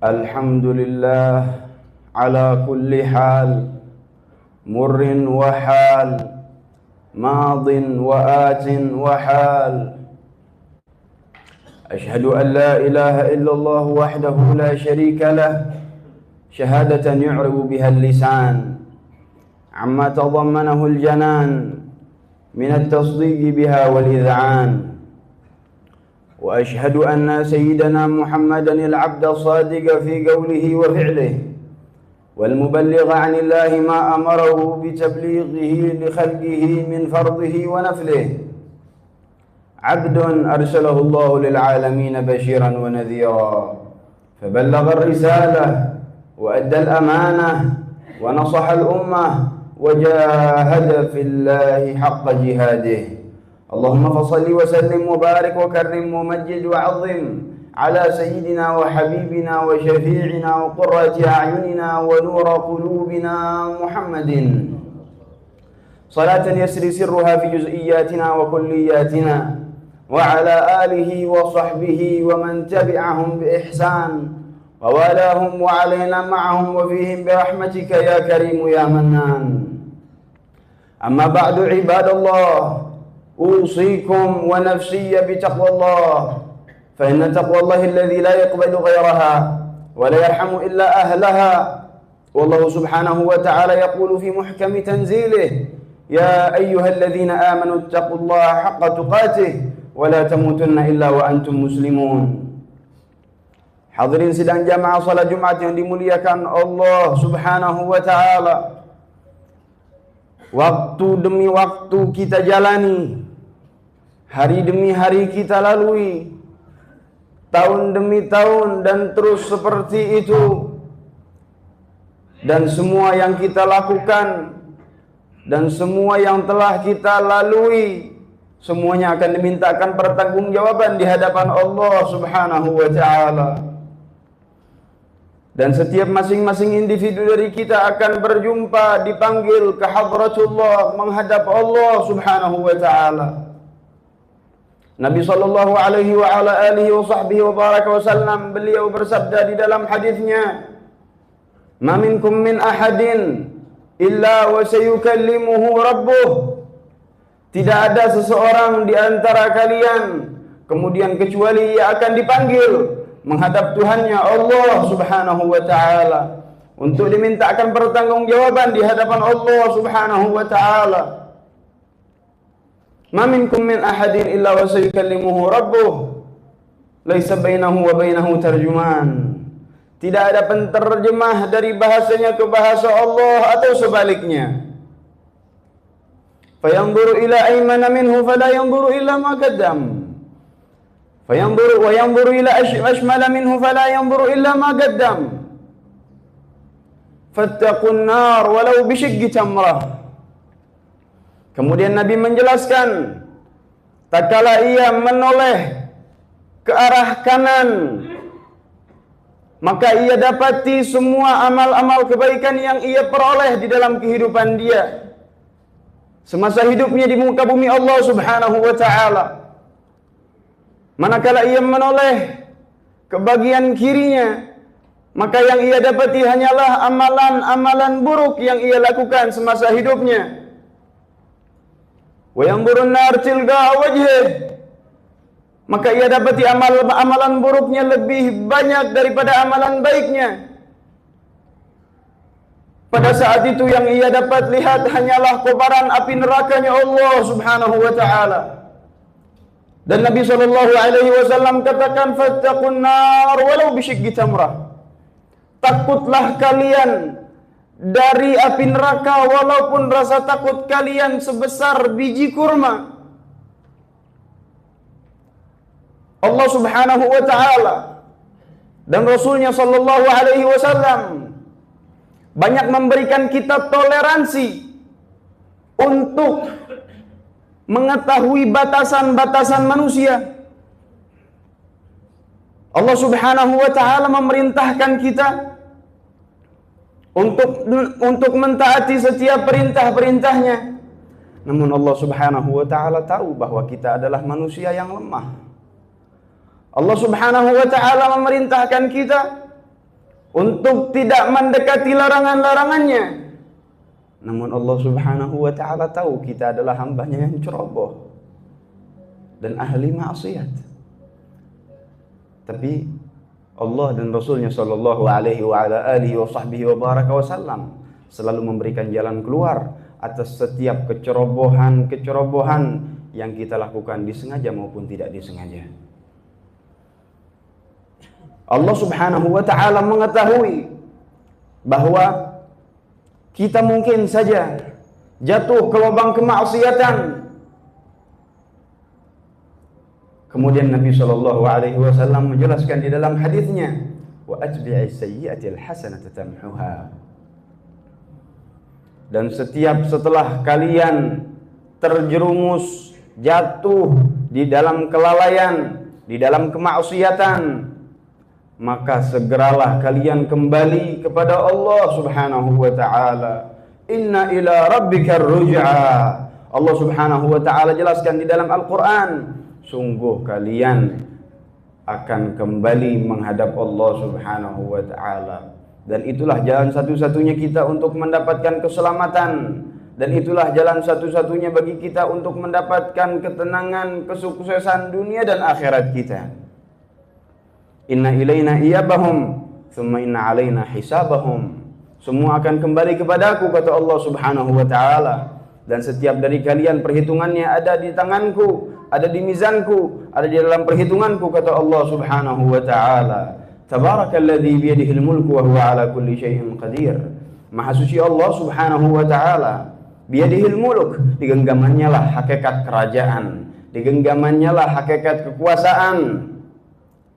الحمد لله على كل حال، مر وحال، ماض وآت وحال. أشهد أن لا إله إلا الله وحده لا شريك له شهادة يعرب بها اللسان عما تضمنه الجنان من التصديق بها والإذعان. وأشهد أن سيدنا محمدًا العبد الصادق في قوله وفعله، والمبلغ عن الله ما أمره بتبليغه لخلقه من فرضه ونفله، عبد أرسله الله للعالمين بشيرًا ونذيرًا، فبلغ الرسالة وأدى الأمانة ونصح الأمة وجاهد في الله حق جهاده. اللهم فصل وسلم وبارك وكرم ومجد وعظم على سيدنا وحبيبنا وشفيعنا وقرة أعيننا ونور قلوبنا محمد، صلاة يسري سرها في جزئياتنا وكلياتنا، وعلى آله وصحبه ومن تبعهم بإحسان ووالاهم وعلينا معهم وفيهم برحمتك يا كريم يا منان. أما بعد عباد الله، أوصيكم ونفسي بتقوى الله، فإن تقوى الله الذي لا يقبل غيرها ولا يرحم إلا أهلها. والله سبحانه وتعالى يقول في محكم تنزيله: يا أيها الذين آمنوا اتقوا الله حق تقاته ولا تموتن إلا وأنتم مسلمون. Hadirin sidang jamaah salat Jumat yang dimuliakan Allah Subhanahu wa taala. Waktu demi waktu kita jalani, hari demi hari kita lalui, tahun demi tahun, dan terus seperti itu. Dan semua yang kita lakukan dan semua yang telah kita lalui, semuanya akan dimintakan pertanggungjawaban di hadapan Allah Subhanahu wa taala. Dan setiap masing-masing individu dari kita akan berjumpa, dipanggil ke hadratullah, menghadap Allah Subhanahu wa taala. Nabi sallallahu alaihi wa ala alihi wa sahbihi wa baraka wasallam, beliau bersabda di dalam hadisnya, "Ma minkum min ahadin illa wa sayukallimuhu rabbuh." Tidak ada seseorang di antara kalian kemudian kecuali ia akan dipanggil menghadap Tuhannya Allah Subhanahu wa taala untuk dimintakan pertanggungjawaban di hadapan Allah Subhanahu wa taala. Ma minkum min ahadin illa wa sayukallimuhu rabbuh laisa bainahu wa bainahu tarjuman. Tidak ada penterjemah dari bahasanya ke bahasa Allah atau sebaliknya. Fayanzuru ila aymana minhu fala yanzuru illa ma qaddam. Fayanzuru ila ashmala minhu fala yanzuru illa ma qaddam. Fattaqun nar walau bishiqqi tamrah. Kemudian Nabi menjelaskan, tak kala ia menoleh ke arah kanan, maka ia dapati semua amal-amal kebaikan yang ia peroleh di dalam kehidupan dia semasa hidupnya di muka bumi Allah Subhanahu wa taala. Manakala ia menoleh ke bagian kirinya, maka yang ia dapati hanyalah amalan-amalan buruk yang ia lakukan semasa hidupnya. Wa yanzurun nar tilqa wajhih, maka ia dapati amalan buruknya lebih banyak daripada amalan baiknya. Pada saat itu yang ia dapat lihat hanyalah kobaran api nerakanya Allah Subhanahu wa taala. Dan Nabi sallallahu alaihi wasallam katakan, fattaqun nar walau bisyiqqi tamrah. Takutlah kalian dari api neraka walaupun rasa takut kalian sebesar biji kurma. Allah Subhanahu wa taala dan Rasulnya sallallahu alaihi wasallam banyak memberikan kita toleransi untuk mengetahui batasan-batasan manusia. Allah Subhanahu wa taala memerintahkan kita untuk mentaati setiap perintah-perintahnya. Namun Allah Subhanahu wa taala tahu bahwa kita adalah manusia yang lemah. Allah Subhanahu wa ta'ala memerintahkan kita untuk tidak mendekati larangan-larangannya. Namun Allah Subhanahu wa ta'ala tahu kita adalah hambanya yang ceroboh dan ahli maksiat. Tapi Allah dan Rasulnya sallallahu alaihi wa ala alihi wa sahbihi wa baraka wasallam selalu memberikan jalan keluar atas setiap kecerobohan yang kita lakukan disengaja maupun tidak disengaja. Allah Subhanahu wa ta'ala mengetahui bahwa kita mungkin saja jatuh ke lubang kemaksiatan. Kemudian Nabi sallallahu alaihi wasallam menjelaskan di dalam hadisnya, wa atbi'is sayyi'atil hasanata tamhuha. Dan setelah kalian terjerumus, jatuh di dalam kelalaian, di dalam kemaksiatan, maka segeralah kalian kembali kepada Allah Subhanahu wa ta'ala. Inna ila rabbikar ruj'a. Allah Subhanahu wa ta'ala jelaskan di dalam Al-Quran, sungguh kalian akan kembali menghadap Allah Subhanahu wa ta'ala. Dan itulah jalan satu-satunya kita untuk mendapatkan keselamatan. Dan itulah jalan satu-satunya bagi kita untuk mendapatkan ketenangan, kesuksesan dunia dan akhirat kita. Inna ilaina iyabahum, thumma inna alaina hisabahum. Semua akan kembali kepadaku, kata Allah Subhanahu wa ta'ala. Dan setiap dari kalian perhitungannya ada di tanganku, ada di mizanku, ada di dalam perhitunganku, kata Allah Subhanahu wa ta'ala. Tabarakalladzi biyadihil mulku wa huwa ala kulli syai'in qadir. Maha suci Allah Subhanahu wa ta'ala. Biyadihil muluk, digenggamannya lah hakikat kerajaan, digenggamannya lah hakikat kekuasaan.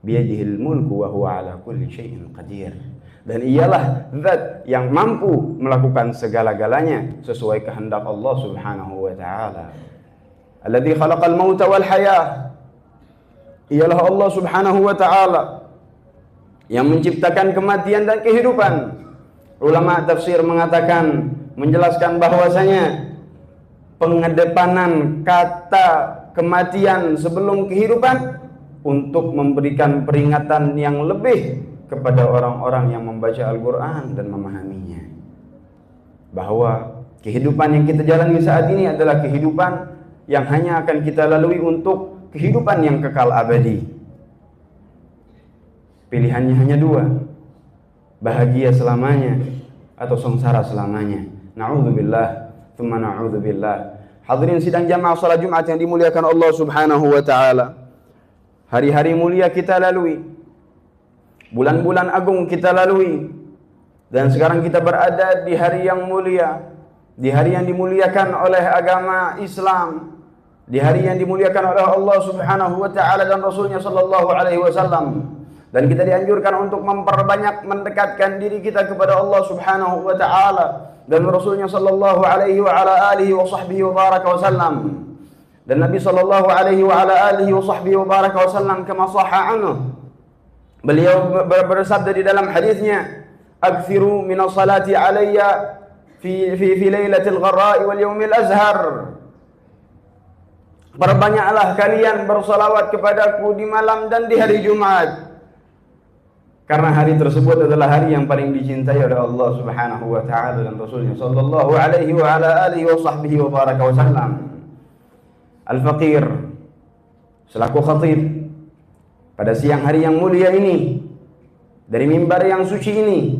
Biyadihil mulku wa huwa ala kulli syai'in qadir. Dan ialah zat yang mampu melakukan segala-galanya sesuai kehendak Allah Subhanahu wa ta'ala. Alladzi khalaqal mauta wal hayah. Ialah Allah Subhanahu wa ta'ala yang menciptakan kematian dan kehidupan. Ulama tafsir mengatakan, menjelaskan bahwasanya pengedepanan kata kematian sebelum kehidupan untuk memberikan peringatan yang lebih kepada orang-orang yang membaca Al-Quran dan memahaminya, bahwa kehidupan yang kita jalani saat ini adalah kehidupan yang hanya akan kita lalui untuk kehidupan yang kekal abadi. Pilihannya hanya dua, bahagia selamanya atau sengsara selamanya. Na'udzubillah, thumma na'udzubillah. Hadirin sidang jamaah salat Jumat yang dimuliakan Allah Subhanahu wa ta'ala. Hari-hari mulia kita lalui, bulan-bulan agung kita lalui, dan sekarang kita berada di hari yang mulia, di hari yang dimuliakan oleh agama Islam, di hari yang dimuliakan oleh Allah Subhanahu wa ta'ala dan Rasulnya sallallahu alaihi wasallam. Dan kita dianjurkan untuk memperbanyak mendekatkan diri kita kepada Allah Subhanahu wa ta'ala dan Rasulnya sallallahu alaihi wa ala alihi wa sahbihi wa baraka wasallam. Dan Nabi sallallahu alaihi wa ala alihi wa sahbihi wa baraka wasallam kama sahha anhu, beliau bersabda di dalam hadisnya, "Aktsiru min as-salati alayya fi lailatil gharra'i wal yawmil azhar." Perbanyaklah kalian bersalawat kepadaku di malam dan di hari Jumat, karena hari tersebut adalah hari yang paling dicintai oleh Allah Subhanahu wa ta'ala dan Rasulnya sallallahu alaihi wa ala alihi wa sahbihi wa baraka wasallam. Al-Faqir selaku khatib pada siang hari yang mulia ini, dari mimbar yang suci ini,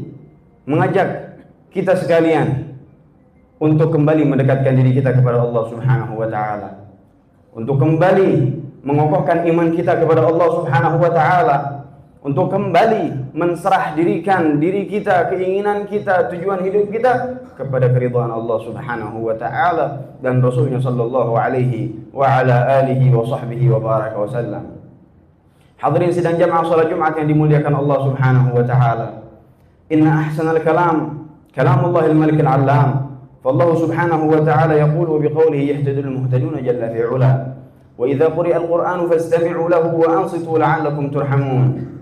mengajak kita sekalian untuk kembali mendekatkan diri kita kepada Allah Subhanahu wa ta'ala, untuk kembali mengokohkan iman kita kepada Allah Subhanahu wa ta'ala, untuk kembali menserah dirikan diri kita, keinginan kita, tujuan hidup kita kepada keridhaan Allah Subhanahu wa ta'ala dan Rasulnya sallallahu alaihi wa ala alihi wa sahbihi wa baraka wasallam. Hadirin sidang jamaah salat Jumat yang dimuliakan Allah Subhanahu wa ta'ala. Inna ahsanal kalam kalamullahil malikil allam. Fallahu Subhanahu wa ta'ala yaqulu biqawlihi yahtadul muhtaduna jalla fi'ula. Wa idza quri'al Qur'anu fastami'u lahu wa ansitu la'allakum turhamun.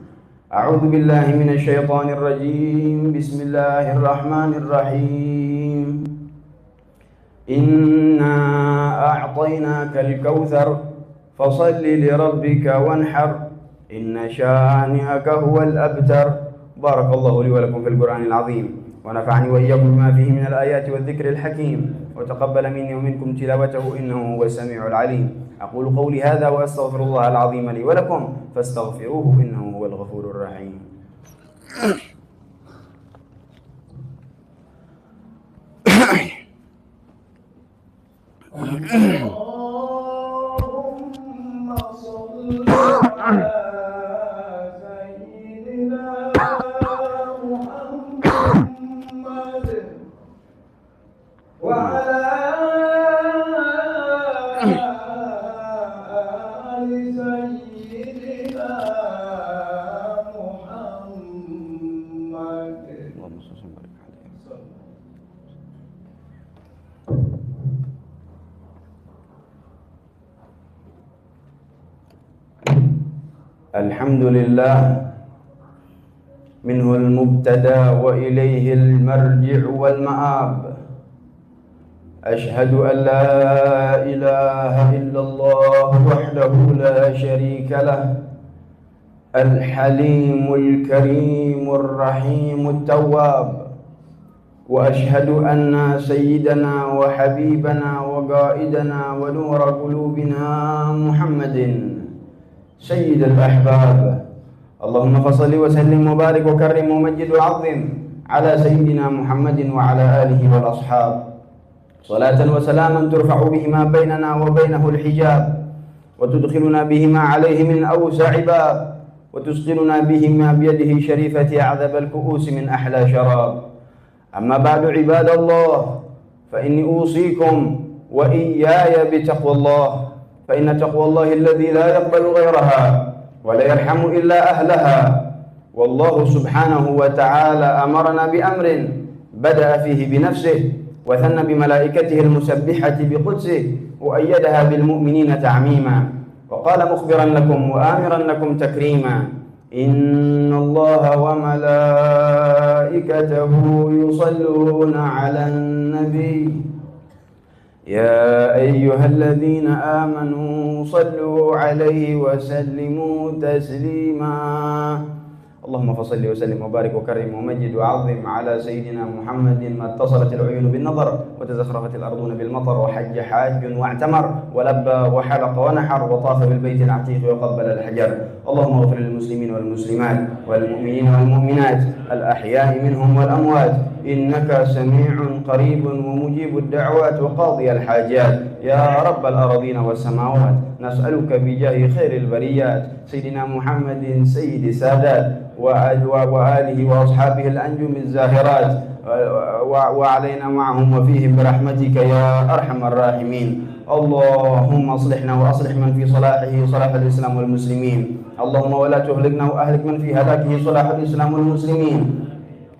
A'udzu billahi minasy syaithanir rajim. Bismillahirrahmanirrahim. Inna a'tainakal kautsar fasalli li rabbika wanhar إن شانئك هو الأبتر. بارك الله لي ولكم في القرآن العظيم، ونفعني وإياكم بما فيه من الآيات والذكر الحكيم، وتقبل مني ومنكم تلاوته إنه هو السميع العليم. أقول قولي هذا وأستغفر الله العظيم لي ولكم فاستغفروه إنه هو الغفور الرحيم. اللهم صل على سيدنا محمد وعلى آل سيدنا محمد. اللهم صل وسلم عليه. الحمد لله منه المبتدأ وإليه المرجع والمآب. أشهد أن لا إله إلا الله وحده لا شريك له، الحليم الكريم الرحيم التواب. وأشهد أن سيدنا وحبيبنا وقائدنا ونور قلوبنا محمد سيد الأحباب. اللهم فصل وسلم وبارك وكرم ومجد وعظم على سيدنا محمد وعلى آله والأصحاب، صلاة وسلاما ترفع بهما بيننا وبينه الحجاب، وتدخلنا بهما عليه من أوسع باب، وتسقلنا بهما بيده شريفة أعذب الكؤوس من أحلى شراب. أما بعد عباد الله، فإني أوصيكم وإياي بتقوى الله، فإن تقوى الله الذي لا يقبل غيرها ولا يرحم إلا أهلها. والله سبحانه وتعالى أمرنا بأمر بدأ فيه بنفسه، وثنى بملائكته المسبحة بقدسه، وأيدها بالمؤمنين تعميما، وقال مخبرا لكم وآمرا لكم تكريما: إن الله وملائكته يصلون على النبي يا أيها الذين آمنوا صلوا عليه وسلموا تسليما. اللهم فصل وسلم وبارك وكرم ومجد وعظم على سيدنا محمد ما اتصلت العيون بالنظر، وتزخرفت الأرضون بالمطر، وحج حاج واعتمر، ولبى وحلق ونحر، وطاف بالبيت العتيق وقبل الحجر. اللهم اغفر للمسلمين والمسلمات والمؤمنين والمؤمنات الأحياء منهم والأموات، إنك سميع قريب ومجيب الدعوات وقاضي الحاجات. يا رب الأراضين والسماوات، نسألك بجاه خير البريات سيدنا محمد سيد السادات وآله وأصحابه الأنجم الزاهرات، وعلينا معهم وفيهم برحمتك يا أرحم الراحمين. اللهم اصلحنا وأصلح من في صلاحه صلاح الإسلام والمسلمين، اللهم ولا تهلكنا وأهلك من في هلاكه صلاح الإسلام والمسلمين.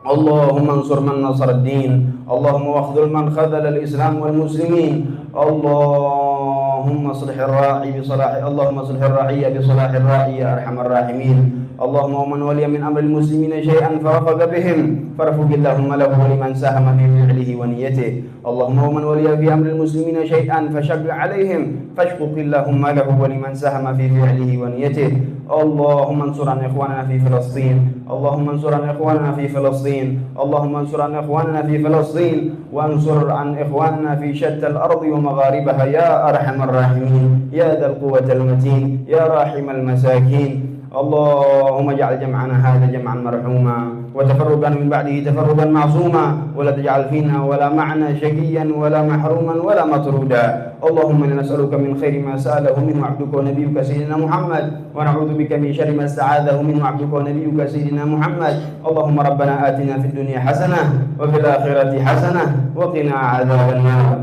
اللهم انصر من نصر الدين، اللهم واخذل من خذل الإسلام والمسلمين. اللهم اصلح الراعي بصلاح، اللهم اصلح الرعية بصلاح الراعي يا أرحم الراحمين. اللهم ومن ولي من أمر المسلمين شيئا فرفق بهم فرفق اللهم له ولمن ساهم في فعله ونيته. اللهم ومن ولي في أمر المسلمين شيئا فشق عليهم فاشقق اللهم له ولمن ساهم في فعله ونيته. اللهم انصر عن إخواننا في فلسطين، اللهم انصر عن إخواننا في فلسطين، اللهم انصر عن إخواننا في فلسطين، وانصر عن إخواننا في شتى الأرض ومغاربها يا أرحم الراحمين، يا ذا القوة المتين، يا راحم المساكين. اللهم اجعل جمعنا هذا جمعا مرحوما، وتفرقا من بعده تفرقا معصوما، ولا تجعل فينا ولا معنا شقيا ولا محروما ولا مطرودا. اللهم انا نسألك من خير ما سأله منه عبدك ونبيك سيدنا محمد، ونعوذ بك من شر ما استعاذه منه عبدك ونبيك سيدنا محمد. اللهم ربنا آتنا في الدنيا حسنة وفي الآخرة حسنة وقنا عذاب النار.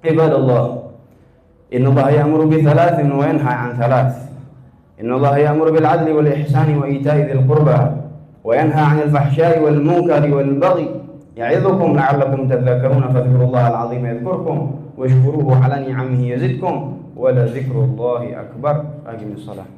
عباد الله، إن الله يأمر بثلاث وينهى عن ثلاث: إن الله يأمر بالعدل والإحسان وإيتاء ذي القربى، وينهى عن الفحشاء والمنكر والبغي، يعظكم لعلكم تذكرون. فاذكروا الله العظيم يذكركم، واشكروه على نعمه يزدكم، ولذكر الله أكبر. أقم الصلاة.